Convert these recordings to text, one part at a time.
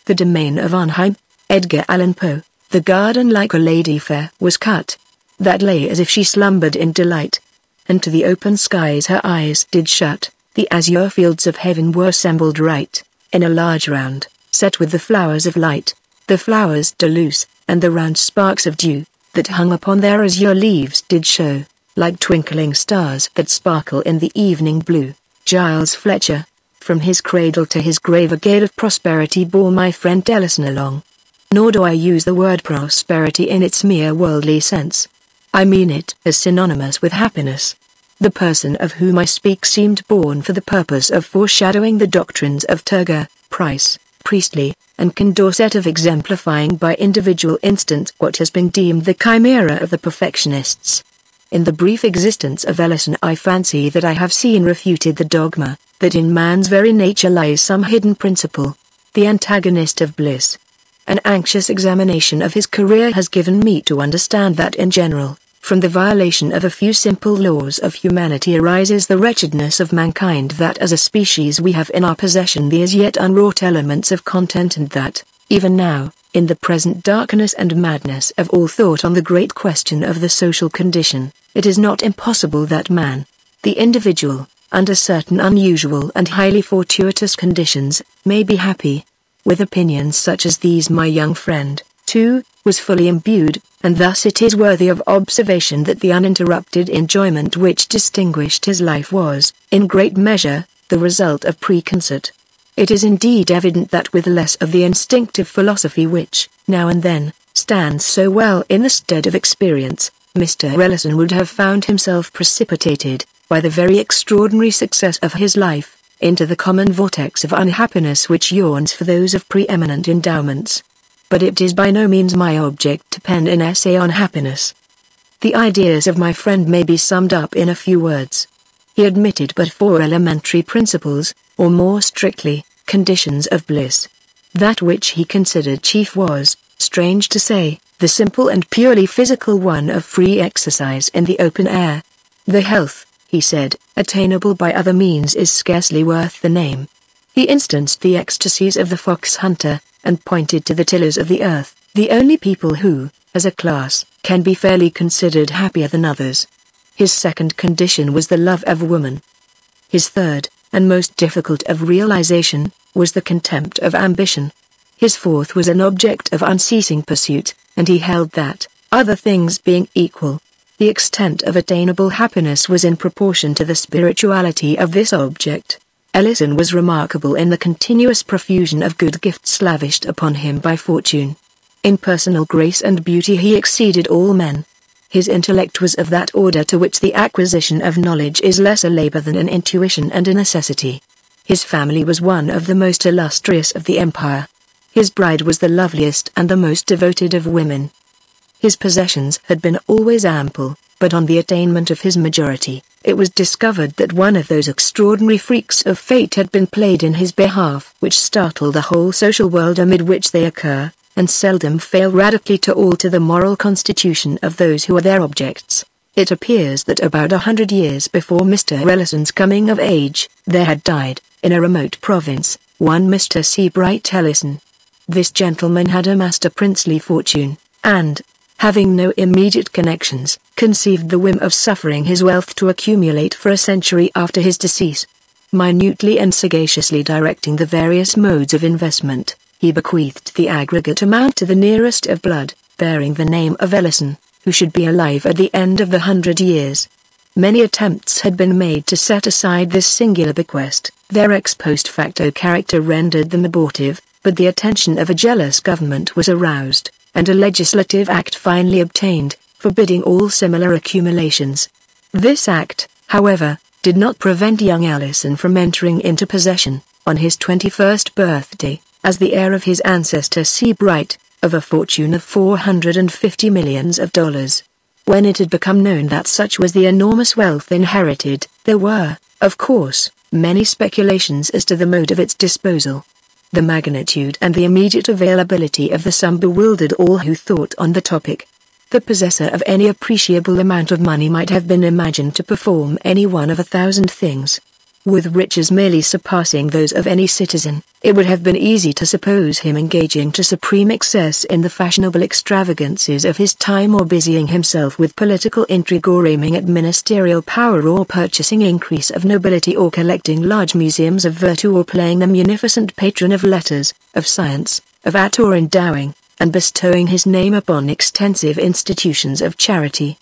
The domain of Arnheim, Edgar Allan Poe. The garden like a lady fair was cut, that lay as if she slumbered in delight. And to the open skies her eyes did shut. The azure fields of heaven were assembled right, in a large round, set with the flowers of light, the flowers de luce, and the round sparks of dew, that hung upon their azure leaves did show, like twinkling stars that sparkle in the evening blue. Giles Fletcher. From his cradle to his grave a gale of prosperity bore my friend Ellison along. Nor do I use the word prosperity in its mere worldly sense. I mean it as synonymous with happiness. The person of whom I speak seemed born for the purpose of foreshadowing the doctrines of Turgot, Price, Priestley, and Condorcet, of exemplifying by individual instant what has been deemed the chimera of the perfectionists. In the brief existence of Ellison I fancy that I have seen refuted the dogma, that in man's very nature lies some hidden principle, the antagonist of bliss. An anxious examination of his career has given me to understand that in general, from the violation of a few simple laws of humanity arises the wretchedness of mankind, that as a species we have in our possession the as yet unwrought elements of content, and that, even now, in the present darkness and madness of all thought on the great question of the social condition, it is not impossible that man, the individual, under certain unusual and highly fortuitous conditions, may be happy. With opinions such as these my young friend, too, was fully imbued, and thus it is worthy of observation that the uninterrupted enjoyment which distinguished his life was, in great measure, the result of preconcert. It is indeed evident that with less of the instinctive philosophy which, now and then, stands so well in the stead of experience, Mr. Ellison would have found himself precipitated, by the very extraordinary success of his life, into the common vortex of unhappiness which yawns for those of preeminent endowments. But it is by no means my object to pen an essay on happiness. The ideas of my friend may be summed up in a few words. He admitted but 4 elementary principles, or more strictly, conditions of bliss. That which he considered chief was, strange to say, the simple and purely physical one of free exercise in the open air. The health, he said, attainable by other means is scarcely worth the name. He instanced the ecstasies of the fox hunter, and pointed to the tillers of the earth, the only people who, as a class, can be fairly considered happier than others. His second condition was the love of woman. His third, and most difficult of realization, was the contempt of ambition. His fourth was an object of unceasing pursuit, and he held that, other things being equal, the extent of attainable happiness was in proportion to the spirituality of this object. Ellison was remarkable in the continuous profusion of good gifts lavished upon him by fortune. In personal grace and beauty he exceeded all men. His intellect was of that order to which the acquisition of knowledge is less a labor than an intuition and a necessity. His family was one of the most illustrious of the empire. His bride was the loveliest and the most devoted of women. His possessions had been always ample, but on the attainment of his majority, it was discovered that one of those extraordinary freaks of fate had been played in his behalf which startle the whole social world amid which they occur, and seldom fail radically to alter the moral constitution of those who are their objects. It appears that about 100 years before Mr. Ellison's coming of age, there had died, in a remote province, one Mr. Seabright Ellison. This gentleman had amassed a princely fortune, and, having no immediate connections, conceived the whim of suffering his wealth to accumulate for a century after his decease. Minutely and sagaciously directing the various modes of investment, he bequeathed the aggregate amount to the nearest of blood, bearing the name of Ellison, who should be alive at the end of the 100 years. Many attempts had been made to set aside this singular bequest, their ex post facto character rendered them abortive, but the attention of a jealous government was aroused, and a legislative act finally obtained, forbidding all similar accumulations. This act, however, did not prevent young Ellison from entering into possession, on his 21st birthday, as the heir of his ancestor Seabright, of a fortune of $450 millions. When it had become known that such was the enormous wealth inherited, there were, of course, many speculations as to the mode of its disposal. The magnitude and the immediate availability of the sum bewildered all who thought on the topic. The possessor of any appreciable amount of money might have been imagined to perform any one of 1,000 things. With riches merely surpassing those of any citizen, it would have been easy to suppose him engaging to supreme excess in the fashionable extravagances of his time, or busying himself with political intrigue, or aiming at ministerial power, or purchasing increase of nobility, or collecting large museums of virtue, or playing the munificent patron of letters, of science, of art, or endowing and bestowing his name upon extensive institutions of charity.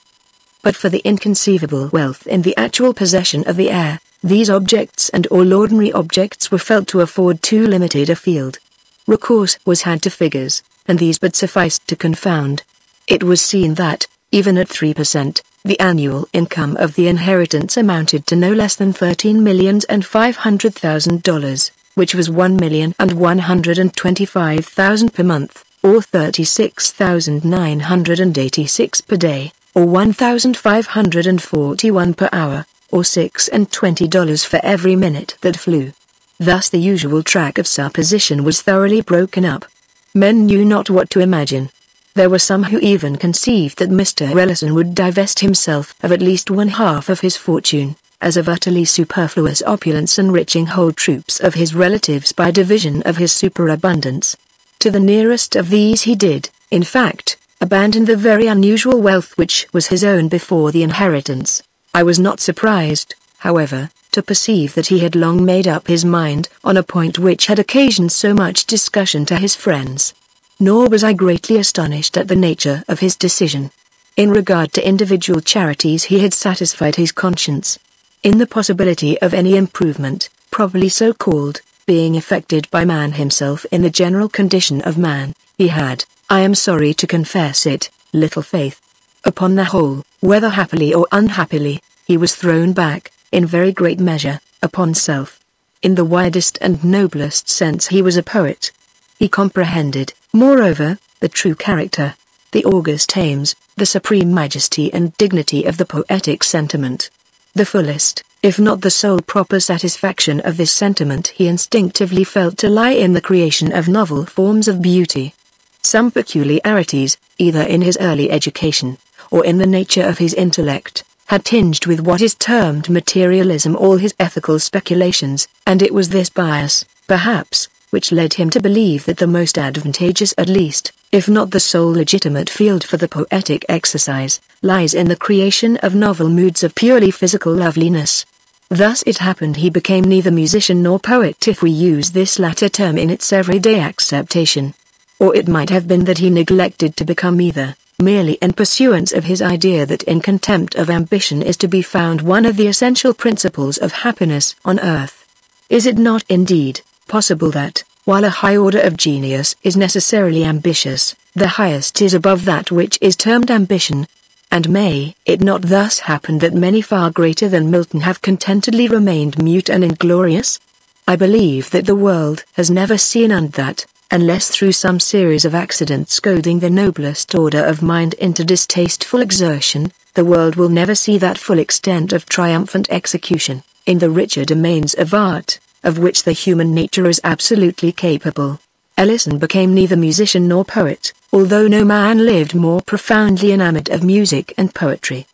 But for the inconceivable wealth in the actual possession of the heir, these objects and all ordinary objects were felt to afford too limited a field. Recourse was had to figures, and these but sufficed to confound. It was seen that, even at 3%, the annual income of the inheritance amounted to no less than $13,500,000, which was $1,125,000 per month, or $36,986 per day, or $1,541 per hour, or $6.20 for every minute that flew. Thus the usual track of supposition was thoroughly broken up. Men knew not what to imagine. There were some who even conceived that Mr. Ellison would divest himself of at least one half of his fortune, as of utterly superfluous opulence, enriching whole troops of his relatives by division of his superabundance. To the nearest of these he did, in fact, abandon the very unusual wealth which was his own before the inheritance. I was not surprised, however, to perceive that he had long made up his mind on a point which had occasioned so much discussion to his friends. Nor was I greatly astonished at the nature of his decision. In regard to individual charities he had satisfied his conscience. In the possibility of any improvement, properly so called, being effected by man himself in the general condition of man, he had, I am sorry to confess it, little faith. Upon the whole, whether happily or unhappily, he was thrown back, in very great measure, upon self. In the widest and noblest sense he was a poet. He comprehended, moreover, the true character, the august aims, the supreme majesty and dignity of the poetic sentiment. The fullest, if not the sole proper satisfaction of this sentiment he instinctively felt to lie in the creation of novel forms of beauty. Some peculiarities, either in his early education, or in the nature of his intellect, had tinged with what is termed materialism all his ethical speculations, and it was this bias, perhaps, which led him to believe that the most advantageous, at least, if not the sole legitimate field for the poetic exercise, lies in the creation of novel moods of purely physical loveliness. Thus it happened he became neither musician nor poet, if we use this latter term in its everyday acceptation. Or it might have been that he neglected to become either, merely in pursuance of his idea that in contempt of ambition is to be found one of the essential principles of happiness on earth. Is it not, indeed, possible that, while a high order of genius is necessarily ambitious, the highest is above that which is termed ambition? And may it not thus happen that many far greater than Milton have contentedly remained mute and inglorious? I believe that the world has never seen and that, unless through some series of accidents goading the noblest order of mind into distasteful exertion, the world will never see that full extent of triumphant execution, in the richer domains of art, of which the human nature is absolutely capable. Ellison became neither musician nor poet, although no man lived more profoundly enamored of music and poetry.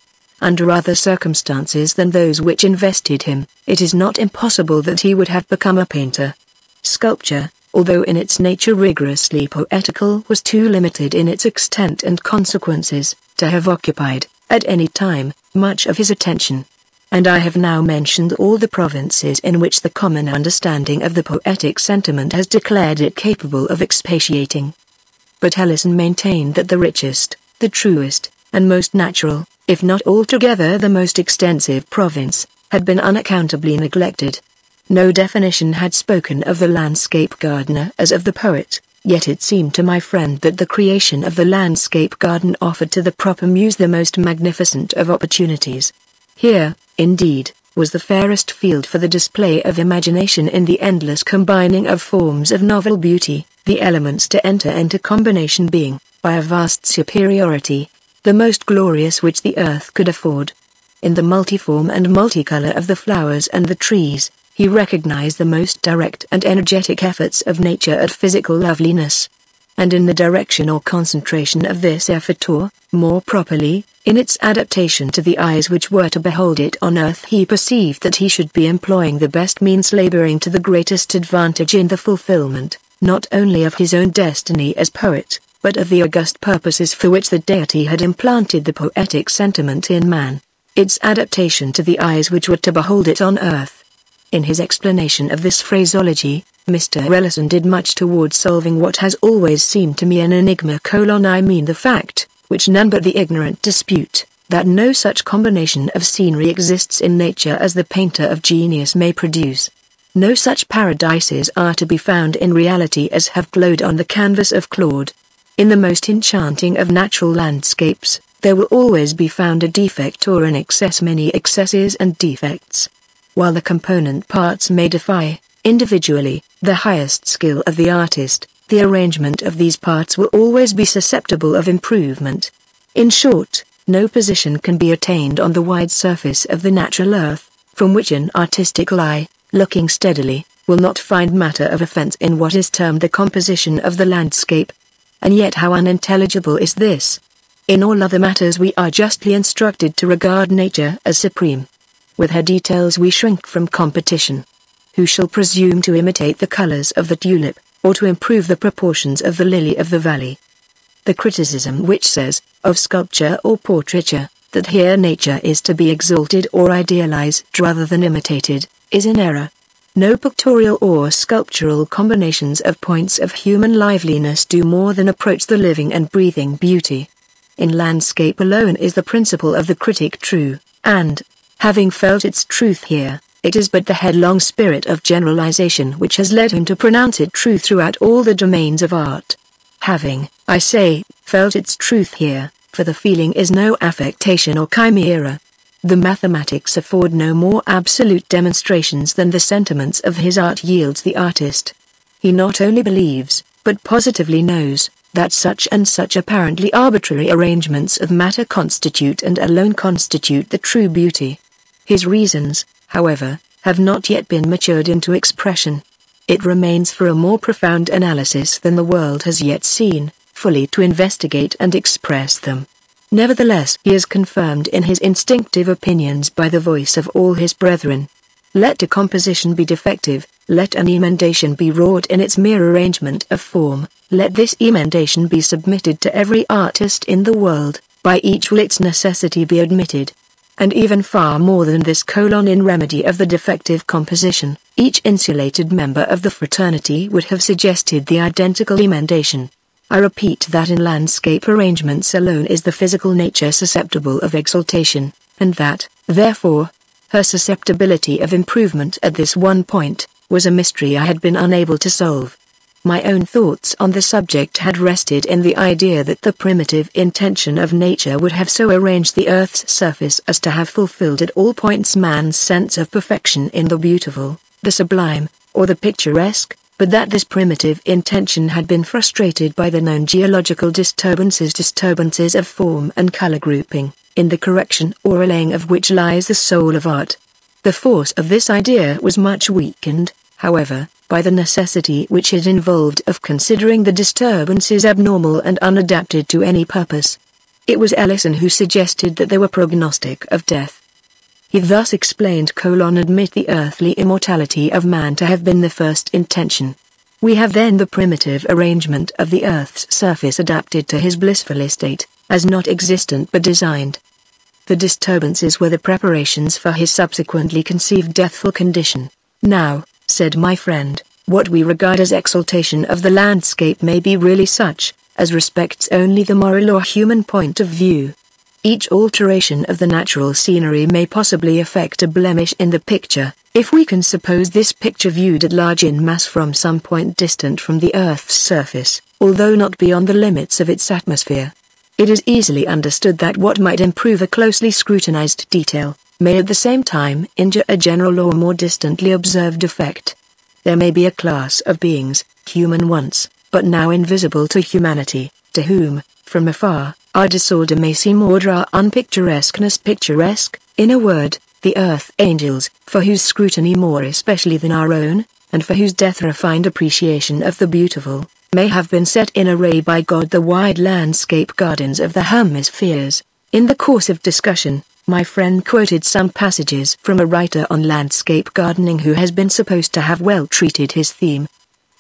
Under other circumstances than those which invested him, it is not impossible that he would have become a painter. Sculpture, although in its nature rigorously poetical, was too limited in its extent and consequences, to have occupied, at any time, much of his attention. And I have now mentioned all the provinces in which the common understanding of the poetic sentiment has declared it capable of expatiating. But Ellison maintained that the richest, the truest, and most natural, if not altogether the most extensive province, had been unaccountably neglected. No definition had spoken of the landscape gardener as of the poet, yet it seemed to my friend that the creation of the landscape garden offered to the proper muse the most magnificent of opportunities. Here, indeed, was the fairest field for the display of imagination in the endless combining of forms of novel beauty, the elements to enter into combination being, by a vast superiority, the most glorious which the earth could afford. In the multiform and multicolor of the flowers and the trees, he recognized the most direct and energetic efforts of nature at physical loveliness. and in the direction or concentration of this effort, or, more properly, in its adaptation to the eyes which were to behold it on earth, he perceived that he should be employing the best means, laboring to the greatest advantage in the fulfillment, not only of his own destiny as poet, but of the august purposes for which the deity had implanted the poetic sentiment in man, its adaptation to the eyes which were to behold it on earth. In his explanation of this phraseology, Mr. Ellison did much towards solving what has always seemed to me an enigma: I mean the fact, which none but the ignorant dispute, that no such combination of scenery exists in nature as the painter of genius may produce. No such paradises are to be found in reality as have glowed on the canvas of Claude. In the most enchanting of natural landscapes, there will always be found a defect or an excess, many excesses and defects. While the component parts may defy, individually, the highest skill of the artist, the arrangement of these parts will always be susceptible of improvement. In short, no position can be attained on the wide surface of the natural earth, from which an artistic eye, looking steadily, will not find matter of offense in what is termed the composition of the landscape. And yet how unintelligible is this! In all other matters we are justly instructed to regard nature as supreme. With her details we shrink from competition. Who shall presume to imitate the colors of the tulip, or to improve the proportions of the lily of the valley? The criticism which says, of sculpture or portraiture, that here nature is to be exalted or idealized rather than imitated, is in error. No pictorial or sculptural combinations of points of human liveliness do more than approach the living and breathing beauty. In landscape alone is the principle of the critic true, and, having felt its truth here, it is but the headlong spirit of generalization which has led him to pronounce it true throughout all the domains of art. Having, I say, felt its truth here, for the feeling is no affectation or chimera. The mathematics afford no more absolute demonstrations than the sentiments of his art yields the artist. He not only believes, but positively knows, that such and such apparently arbitrary arrangements of matter constitute and alone constitute the true beauty. His reasons, however, have not yet been matured into expression. It remains for a more profound analysis than the world has yet seen, fully to investigate and express them. Nevertheless, he is confirmed in his instinctive opinions by the voice of all his brethren. Let a composition be defective, let an emendation be wrought in its mere arrangement of form, let this emendation be submitted to every artist in the world, by each will its necessity be admitted. And even far more than this: in remedy of the defective composition, each insulated member of the fraternity would have suggested the identical emendation. I repeat that in landscape arrangements alone is the physical nature susceptible of exaltation, and that, therefore, her susceptibility of improvement at this one point, was a mystery I had been unable to solve. My own thoughts on the subject had rested in the idea that the primitive intention of nature would have so arranged the earth's surface as to have fulfilled at all points man's sense of perfection in the beautiful, the sublime, or the picturesque, but that this primitive intention had been frustrated by the known geological disturbances of form and color grouping, in the correction or allaying of which lies the soul of art. The force of this idea was much weakened, however, by the necessity which it involved of considering the disturbances abnormal and unadapted to any purpose. It was Ellison who suggested that they were prognostic of death. He thus explained: admit the earthly immortality of man to have been the first intention. We have then the primitive arrangement of the earth's surface adapted to his blissful estate, as not existent but designed. The disturbances were the preparations for his subsequently conceived deathful condition. Now, said my friend, what we regard as exaltation of the landscape may be really such, as respects only the moral or human point of view. Each alteration of the natural scenery may possibly affect a blemish in the picture, if we can suppose this picture viewed at large in mass from some point distant from the earth's surface, although not beyond the limits of its atmosphere. It is easily understood that what might improve a closely scrutinized detail, may at the same time injure a general or more distantly observed effect. There may be a class of beings, human once, but now invisible to humanity, to whom, from afar, our disorder may seem or our unpicturesqueness picturesque, in a word, the earth angels, for whose scrutiny more especially than our own, and for whose death refined appreciation of the beautiful, may have been set in array by God the wide landscape gardens of the hemispheres. In the course of discussion, my friend quoted some passages from a writer on landscape gardening who has been supposed to have well treated his theme.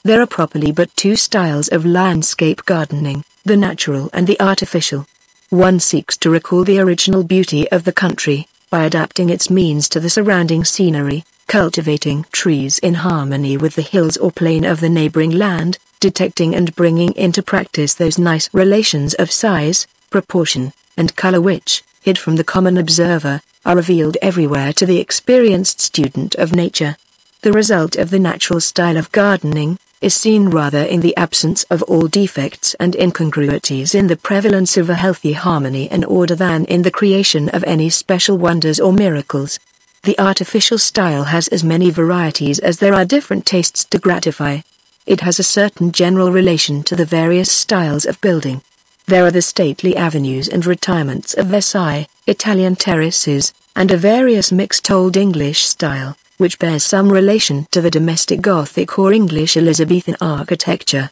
There are properly but two styles of landscape gardening, the natural and the artificial. One seeks to recall the original beauty of the country, by adapting its means to the surrounding scenery, cultivating trees in harmony with the hills or plain of the neighboring land, detecting and bringing into practice those nice relations of size, proportion, and color which, hid from the common observer, are revealed everywhere to the experienced student of nature. The result of the natural style of gardening is seen rather in the absence of all defects and incongruities, in the prevalence of a healthy harmony and order, than in the creation of any special wonders or miracles. The artificial style has as many varieties as there are different tastes to gratify. It has a certain general relation to the various styles of building. There are the stately avenues and retirements of Versailles, Italian terraces, and a various mixed Old English style, which bears some relation to the domestic Gothic or English Elizabethan architecture.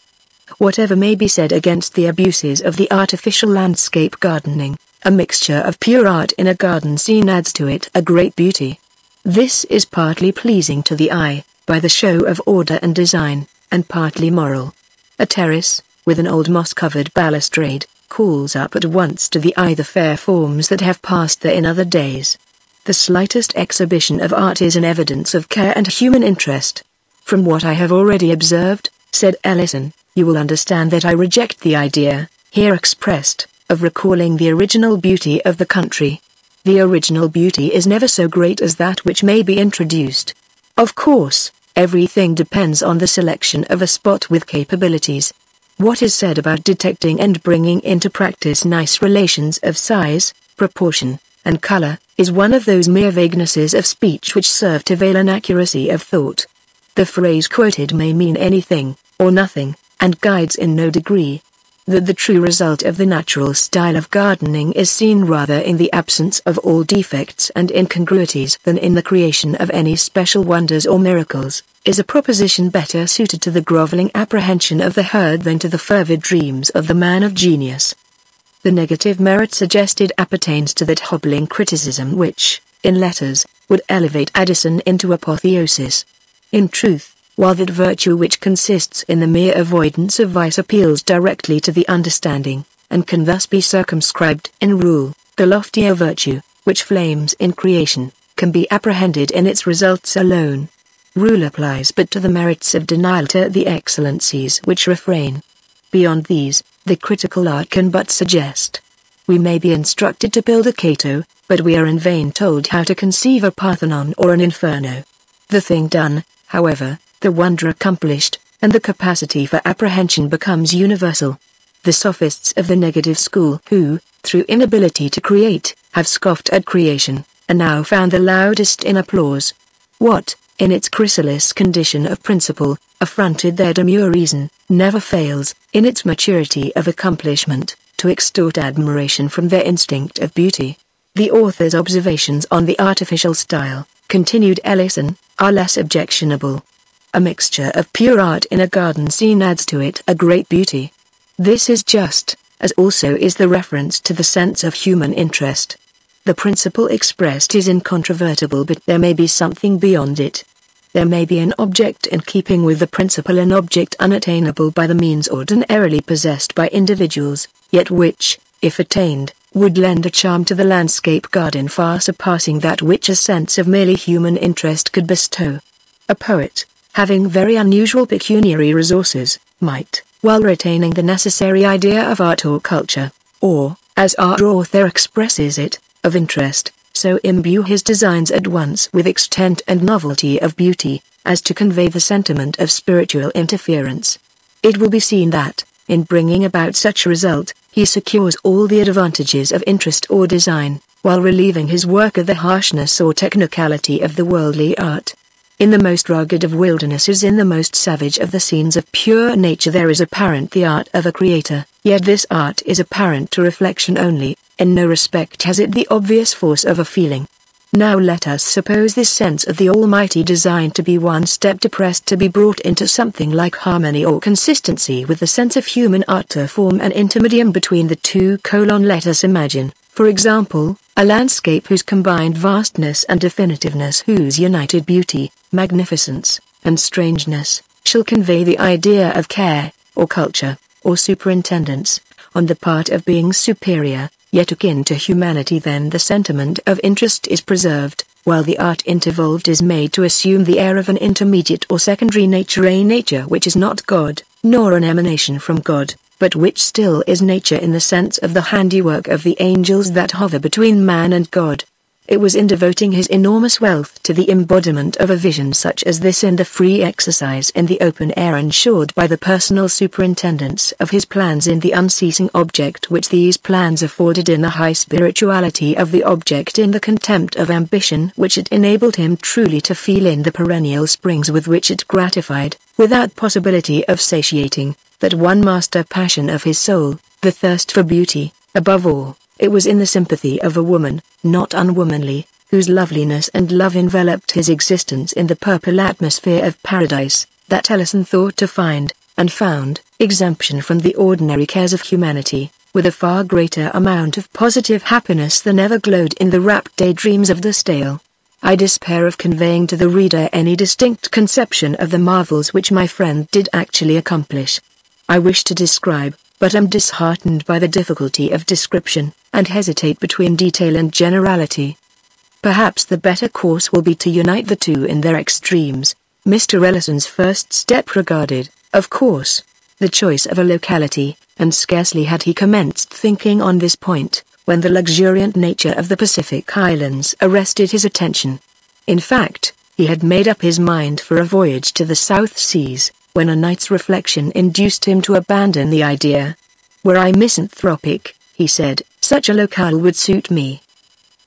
Whatever may be said against the abuses of the artificial landscape gardening, a mixture of pure art in a garden scene adds to it a great beauty. This is partly pleasing to the eye, by the show of order and design, and partly moral. A terrace, with an old moss-covered balustrade, calls up at once to the eye the fair forms that have passed there in other days. The slightest exhibition of art is an evidence of care and human interest. From what I have already observed, said Ellison, you will understand that I reject the idea, here expressed, of recalling the original beauty of the country. The original beauty is never so great as that which may be introduced. Of course, everything depends on the selection of a spot with capabilities. What is said about detecting and bringing into practice nice relations of size, proportion, and color, is one of those mere vaguenesses of speech which serve to veil an accuracy of thought. The phrase quoted may mean anything, or nothing, and guides in no degree. That the true result of the natural style of gardening is seen rather in the absence of all defects and incongruities than in the creation of any special wonders or miracles, is a proposition better suited to the groveling apprehension of the herd than to the fervid dreams of the man of genius. The negative merit suggested appertains to that hobbling criticism which, in letters, would elevate Addison into apotheosis. In truth, while that virtue which consists in the mere avoidance of vice appeals directly to the understanding, and can thus be circumscribed in rule, the loftier virtue, which flames in creation, can be apprehended in its results alone. Rule applies but to the merits of denial, to the excellencies which refrain. Beyond these, the critical art can but suggest. We may be instructed to build a Cato, but we are in vain told how to conceive a Parthenon or an Inferno. The thing done, however, the wonder accomplished, and the capacity for apprehension becomes universal. The sophists of the negative school who, through inability to create, have scoffed at creation, are now found the loudest in applause. What, in its chrysalis condition of principle, affronted their demure reason, never fails, in its maturity of accomplishment, to extort admiration from their instinct of beauty. The author's observations on the artificial style, continued Ellison, are less objectionable. A mixture of pure art in a garden scene adds to it a great beauty. This is just, as also is the reference to the sense of human interest. The principle expressed is incontrovertible, but there may be something beyond it. There may be an object in keeping with the principle, an object unattainable by the means ordinarily possessed by individuals, yet which, if attained, would lend a charm to the landscape garden far surpassing that which a sense of merely human interest could bestow. A poet, having very unusual pecuniary resources, might, while retaining the necessary idea of art or culture, or, as our author expresses it, of interest, so imbue his designs at once with extent and novelty of beauty, as to convey the sentiment of spiritual interference. It will be seen that, in bringing about such a result, he secures all the advantages of interest or design, while relieving his work of the harshness or technicality of the worldly art. In the most rugged of wildernesses, in the most savage of the scenes of pure nature, there is apparent the art of a creator, yet this art is apparent to reflection only, in no respect has it the obvious force of a feeling. Now let us suppose this sense of the Almighty designed to be one step depressed to be brought into something like harmony or consistency with the sense of human art to form an intermedium between the two. Let us imagine, for example, a landscape whose combined vastness and definitiveness, whose united beauty, magnificence, and strangeness, shall convey the idea of care, or culture, or superintendence, on the part of beings superior, yet akin to humanity. Then the sentiment of interest is preserved, while the art intervolved is made to assume the air of an intermediate or secondary nature, a nature which is not God, nor an emanation from God, but which still is nature in the sense of the handiwork of the angels that hover between man and God. It was in devoting his enormous wealth to the embodiment of a vision such as this in the free exercise in the open air ensured by the personal superintendence of his plans in the unceasing object which these plans afforded, in the high spirituality of the object, in the contempt of ambition which it enabled him truly to feel, in the perennial springs with which it gratified, without possibility of satiating, that one master passion of his soul, the thirst for beauty. Above all, it was in the sympathy of a woman, not unwomanly, whose loveliness and love enveloped his existence in the purple atmosphere of paradise, that Allan thought to find, and found, exemption from the ordinary cares of humanity, with a far greater amount of positive happiness than ever glowed in the rapt daydreams of the stale. I despair of conveying to the reader any distinct conception of the marvels which my friend did actually accomplish. I wish to describe, but am disheartened by the difficulty of description, and hesitate between detail and generality. Perhaps the better course will be to unite the two in their extremes. Mr. Ellison's first step regarded, of course, the choice of a locality, and scarcely had he commenced thinking on this point, when the luxuriant nature of the Pacific Islands arrested his attention. In fact, he had made up his mind for a voyage to the South Seas, when a night's reflection induced him to abandon the idea. "Were I misanthropic," he said, "such a locale would suit me.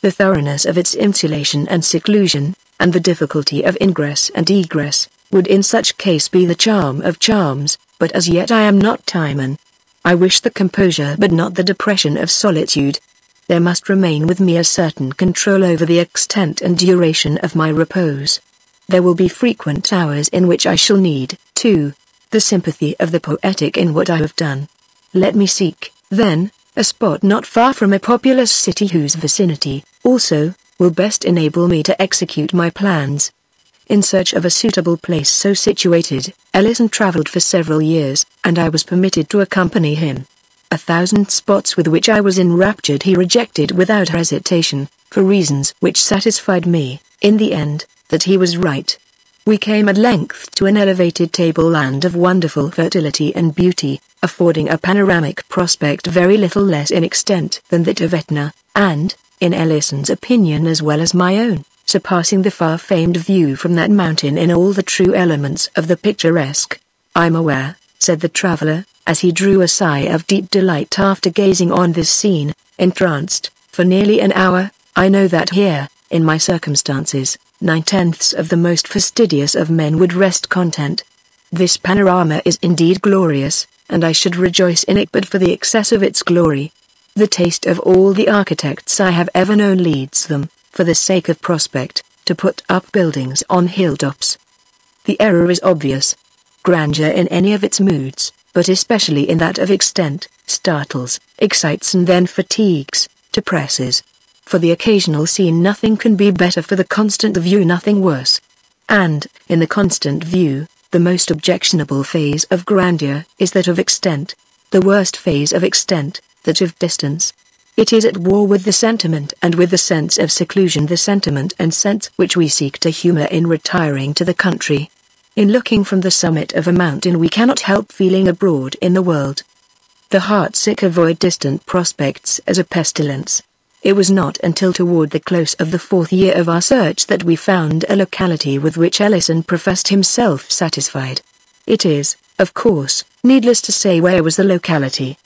The thoroughness of its insulation and seclusion, and the difficulty of ingress and egress, would in such case be the charm of charms, but as yet I am not Timon. I wish the composure but not the depression of solitude. There must remain with me a certain control over the extent and duration of my repose. There will be frequent hours in which I shall need, too, the sympathy of the poetic in what I have done. Let me seek, then, a spot not far from a populous city whose vicinity, also, will best enable me to execute my plans." In search of a suitable place so situated, Allan travelled for several years, and I was permitted to accompany him. 1,000 spots with which I was enraptured he rejected without hesitation, for reasons which satisfied me, in the end, that he was right. We came at length to an elevated tableland of wonderful fertility and beauty, affording a panoramic prospect very little less in extent than that of Etna, and, in Allan's opinion as well as my own, surpassing the far-famed view from that mountain in all the true elements of the picturesque. "I'm aware," said the traveller, as he drew a sigh of deep delight after gazing on this scene, entranced, for nearly an hour, "I know that here, in my circumstances, 9/10 of the most fastidious of men would rest content. This panorama is indeed glorious, and I should rejoice in it but for the excess of its glory. The taste of all the architects I have ever known leads them, for the sake of prospect, to put up buildings on hilltops. The error is obvious. Grandeur in any of its moods, but especially in that of extent, startles, excites and then fatigues, depresses. For the occasional scene nothing can be better, for the constant view nothing worse. And, in the constant view, the most objectionable phase of grandeur is that of extent, the worst phase of extent, that of distance. It is at war with the sentiment and with the sense of seclusion, the sentiment and sense which we seek to humor in retiring to the country. In looking from the summit of a mountain we cannot help feeling abroad in the world. The heartsick avoid distant prospects as a pestilence. It was not until toward the close of the 4th year of our search that we found a locality with which Allan professed himself satisfied. It is, of course, needless to say where was the locality.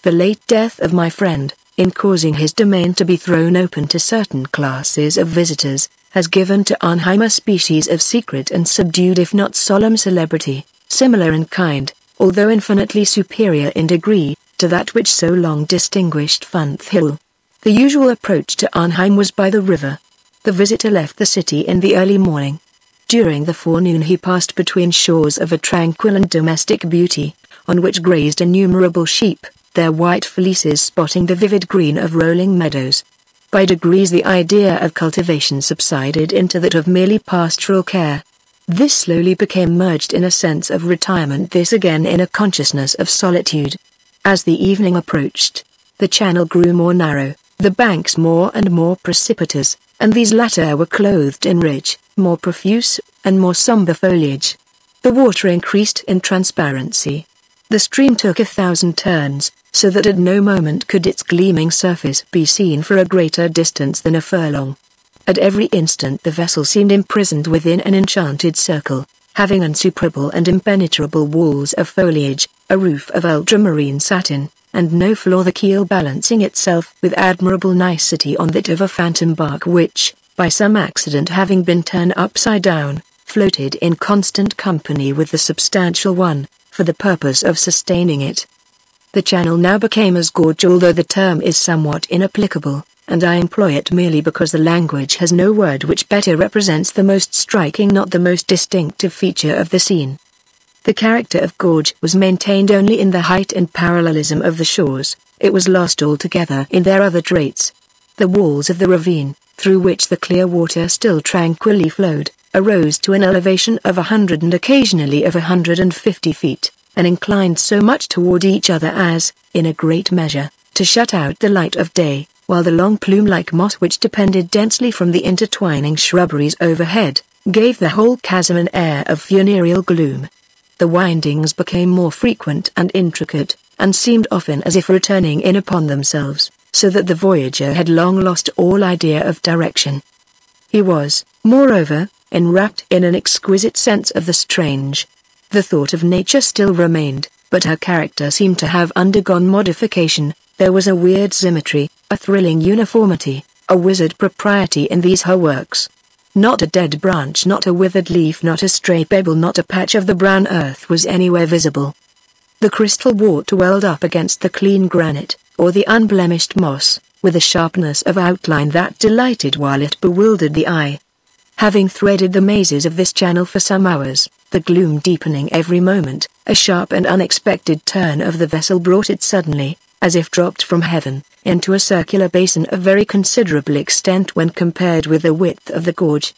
The late death of my friend, in causing his domain to be thrown open to certain classes of visitors, has given to Arnheim a species of secret and subdued if not solemn celebrity, similar in kind, although infinitely superior in degree, to that which so long distinguished Funth Hill. The usual approach to Arnheim was by the river. The visitor left the city in the early morning. During the forenoon he passed between shores of a tranquil and domestic beauty, on which grazed innumerable sheep, their white fleeces spotting the vivid green of rolling meadows. By degrees the idea of cultivation subsided into that of merely pastoral care. This slowly became merged in a sense of retirement, this again in a consciousness of solitude. As the evening approached, the channel grew more narrow, the banks more and more precipitous, and these latter were clothed in rich, more profuse, and more somber foliage. The water increased in transparency. The stream took 1,000 turns, so that at no moment could its gleaming surface be seen for a greater distance than a furlong. At every instant the vessel seemed imprisoned within an enchanted circle, having insuperable and impenetrable walls of foliage, a roof of ultramarine satin, and no floor, the keel balancing itself with admirable nicety on that of a phantom bark which, by some accident having been turned upside down, floated in constant company with the substantial one, for the purpose of sustaining it. The channel now became as gorge, although the term is somewhat inapplicable, and I employ it merely because the language has no word which better represents the most striking, not the most distinctive feature of the scene. The character of gorge was maintained only in the height and parallelism of the shores, it was lost altogether in their other traits. The walls of the ravine, through which the clear water still tranquilly flowed, arose to an elevation of 100 and occasionally of 150 feet, and inclined so much toward each other as, in a great measure, to shut out the light of day, while the long plume-like moss which depended densely from the intertwining shrubberies overhead, gave the whole chasm an air of funereal gloom. The windings became more frequent and intricate, and seemed often as if returning in upon themselves, so that the voyager had long lost all idea of direction. He was, moreover, enwrapped in an exquisite sense of the strange. The thought of nature still remained, but her character seemed to have undergone modification. There was a weird symmetry, a thrilling uniformity, a wizard propriety in these her works. Not a dead branch, not a withered leaf, not a stray pebble, not a patch of the brown earth was anywhere visible. The crystal water welled up against the clean granite, or the unblemished moss, with a sharpness of outline that delighted while it bewildered the eye. Having threaded the mazes of this channel for some hours, the gloom deepening every moment, a sharp and unexpected turn of the vessel brought it suddenly, as if dropped from heaven, into a circular basin of very considerable extent when compared with the width of the gorge.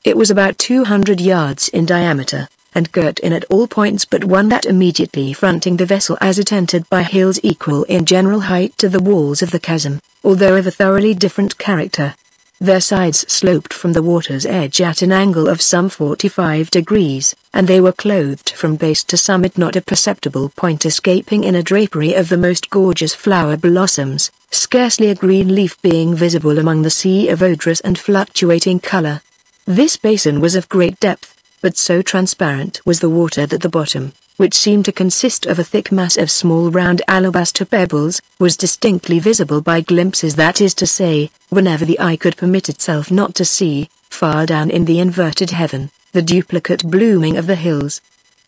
It was about 200 yards in diameter, and girt in at all points but one, that immediately fronting the vessel as it entered, by hills equal in general height to the walls of the chasm, although of a thoroughly different character. Their sides sloped from the water's edge at an angle of some 45 degrees, and they were clothed from base to summit, not a perceptible point escaping in a drapery of the most gorgeous flower blossoms, scarcely a green leaf being visible among the sea of odorous and fluctuating color. This basin was of great depth, but so transparent was the water that the bottom, which seemed to consist of a thick mass of small round alabaster pebbles, was distinctly visible by glimpses, that is to say, whenever the eye could permit itself not to see, far down in the inverted heaven, the duplicate blooming of the hills.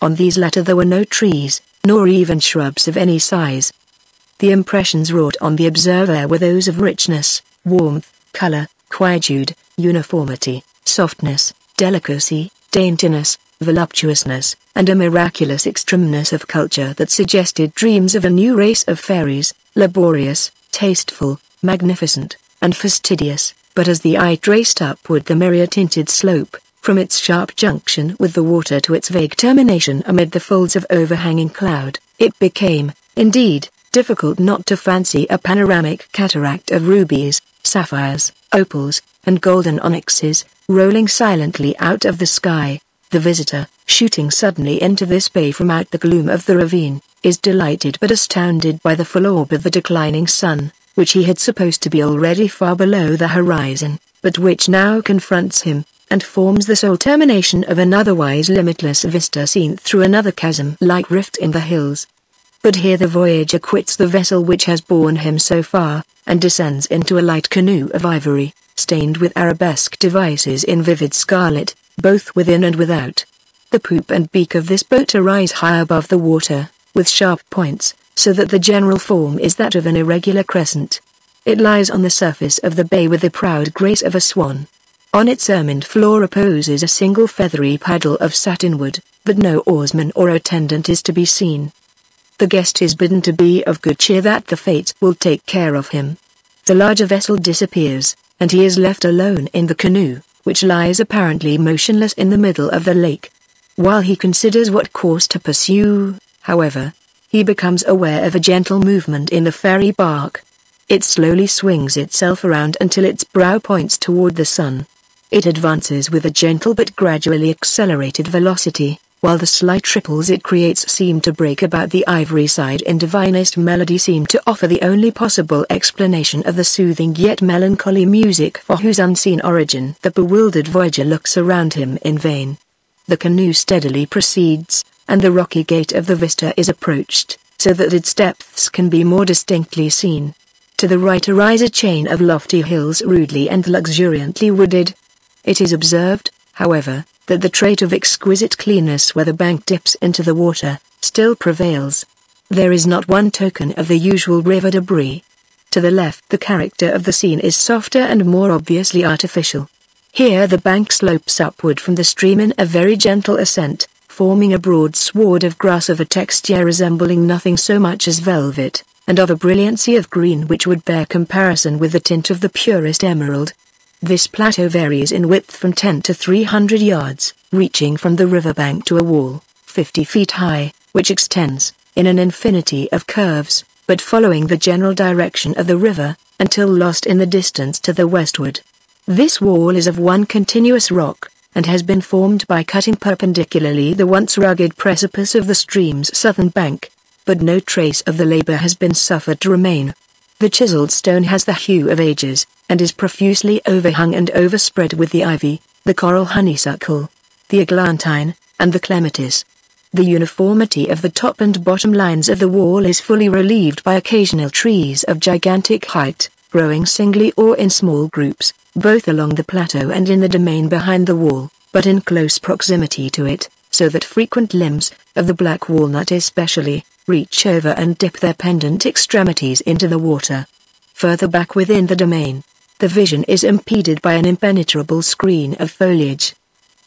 On these latter there were no trees, nor even shrubs of any size. The impressions wrought on the observer were those of richness, warmth, color, quietude, uniformity, softness, delicacy, daintiness, voluptuousness, and a miraculous extremeness of culture that suggested dreams of a new race of fairies, laborious, tasteful, magnificent, and fastidious. But as the eye traced upward the myriad-tinted slope, from its sharp junction with the water to its vague termination amid the folds of overhanging cloud, it became, indeed, difficult not to fancy a panoramic cataract of rubies, sapphires, opals, and golden onyxes, rolling silently out of the sky. The visitor, shooting suddenly into this bay from out the gloom of the ravine, is delighted but astounded by the full orb of the declining sun, which he had supposed to be already far below the horizon, but which now confronts him, and forms the sole termination of an otherwise limitless vista seen through another chasm-like rift in the hills. But here the voyager quits the vessel which has borne him so far, and descends into a light canoe of ivory, stained with arabesque devices in vivid scarlet, both within and without. The poop and beak of this boat arise high above the water, with sharp points, so that the general form is that of an irregular crescent. It lies on the surface of the bay with the proud grace of a swan. On its ermined floor reposes a single feathery paddle of satinwood, but no oarsman or attendant is to be seen. The guest is bidden to be of good cheer, that the fates will take care of him. The larger vessel disappears, and he is left alone in the canoe, which lies apparently motionless in the middle of the lake. While he considers what course to pursue, however, he becomes aware of a gentle movement in the ferry bark. It slowly swings itself around until its bow points toward the sun. It advances with a gentle but gradually accelerated velocity, while the slight ripples it creates seem to break about the ivory side in divinest melody, seem to offer the only possible explanation of the soothing yet melancholy music for whose unseen origin the bewildered voyager looks around him in vain. The canoe steadily proceeds, and the rocky gate of the vista is approached, so that its depths can be more distinctly seen. To the right arise a chain of lofty hills rudely and luxuriantly wooded. It is observed, however, that the trait of exquisite cleanness where the bank dips into the water, still prevails. There is not one token of the usual river debris. To the left the character of the scene is softer and more obviously artificial. Here the bank slopes upward from the stream in a very gentle ascent, forming a broad sward of grass of a texture resembling nothing so much as velvet, and of a brilliancy of green which would bear comparison with the tint of the purest emerald. This plateau varies in width from 10 to 300 yards, reaching from the riverbank to a wall, 50 feet high, which extends, in an infinity of curves, but following the general direction of the river, until lost in the distance to the westward. This wall is of one continuous rock, and has been formed by cutting perpendicularly the once rugged precipice of the stream's southern bank, but no trace of the labor has been suffered to remain. The chiseled stone has the hue of ages, and is profusely overhung and overspread with the ivy, the coral honeysuckle, the eglantine, and the clematis. The uniformity of the top and bottom lines of the wall is fully relieved by occasional trees of gigantic height, growing singly or in small groups, both along the plateau and in the domain behind the wall, but in close proximity to it, so that frequent limbs, of the black walnut especially, reach over and dip their pendant extremities into the water. Further back within the domain, the vision is impeded by an impenetrable screen of foliage.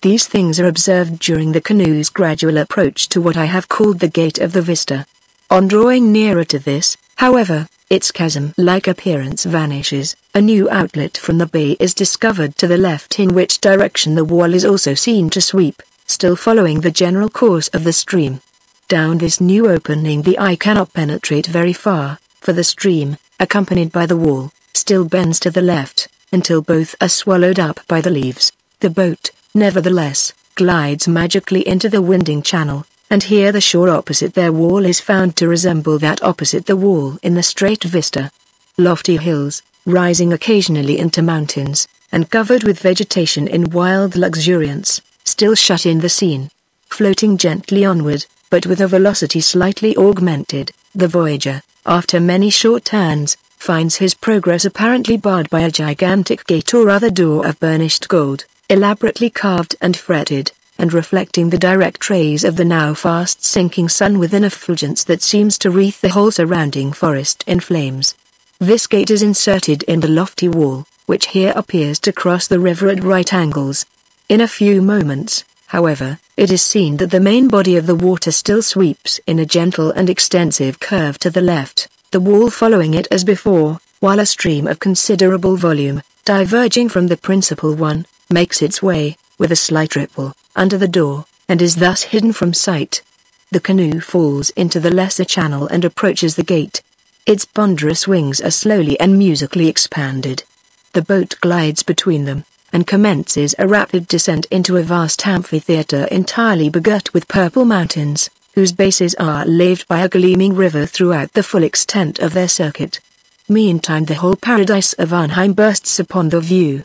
These things are observed during the canoe's gradual approach to what I have called the gate of the vista. On drawing nearer to this, however, its chasm-like appearance vanishes. A new outlet from the bay is discovered to the left, in which direction the wall is also seen to sweep, still following the general course of the stream. Down this new opening the eye cannot penetrate very far, for the stream, accompanied by the wall, still bends to the left, until both are swallowed up by the leaves. The boat, nevertheless, glides magically into the winding channel, and here the shore opposite their wall is found to resemble that opposite the wall in the straight vista. Lofty hills, rising occasionally into mountains, and covered with vegetation in wild luxuriance, still shut in the scene. Floating gently onward, but with a velocity slightly augmented, the voyager, after many short turns, finds his progress apparently barred by a gigantic gate or other door of burnished gold, elaborately carved and fretted, and reflecting the direct rays of the now fast sinking sun with an effulgence that seems to wreath the whole surrounding forest in flames. This gate is inserted in the lofty wall, which here appears to cross the river at right angles. In a few moments, however, it is seen that the main body of the water still sweeps in a gentle and extensive curve to the left, the wall following it as before, while a stream of considerable volume, diverging from the principal one, makes its way, with a slight ripple, under the door, and is thus hidden from sight. The canoe falls into the lesser channel and approaches the gate. Its ponderous wings are slowly and musically expanded. The boat glides between them, and commences a rapid descent into a vast amphitheater entirely begirt with purple mountains, whose bases are laved by a gleaming river throughout the full extent of their circuit. Meantime the whole paradise of Arnheim bursts upon the view.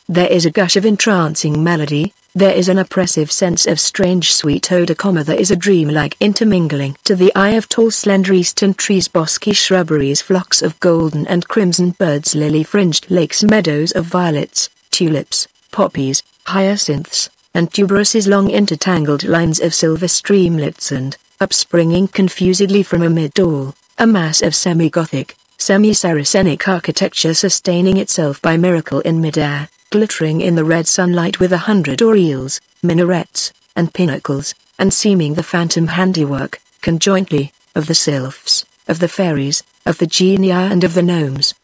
There is a gush of entrancing melody, there is an oppressive sense of strange sweet odor, there is a dreamlike intermingling to the eye of tall slender eastern trees, bosky shrubberies, flocks of golden and crimson birds, lily-fringed lakes, meadows of violets, tulips, poppies, hyacinths, and tuberuses, long intertangled lines of silver streamlets, and, upspringing confusedly from amid all, a mass of semi-Gothic, semi-Saracenic architecture sustaining itself by miracle in mid-air, glittering in the red sunlight with 100 oriels, minarets, and pinnacles, and seeming the phantom handiwork, conjointly, of the sylphs, of the fairies, of the genii and of the gnomes.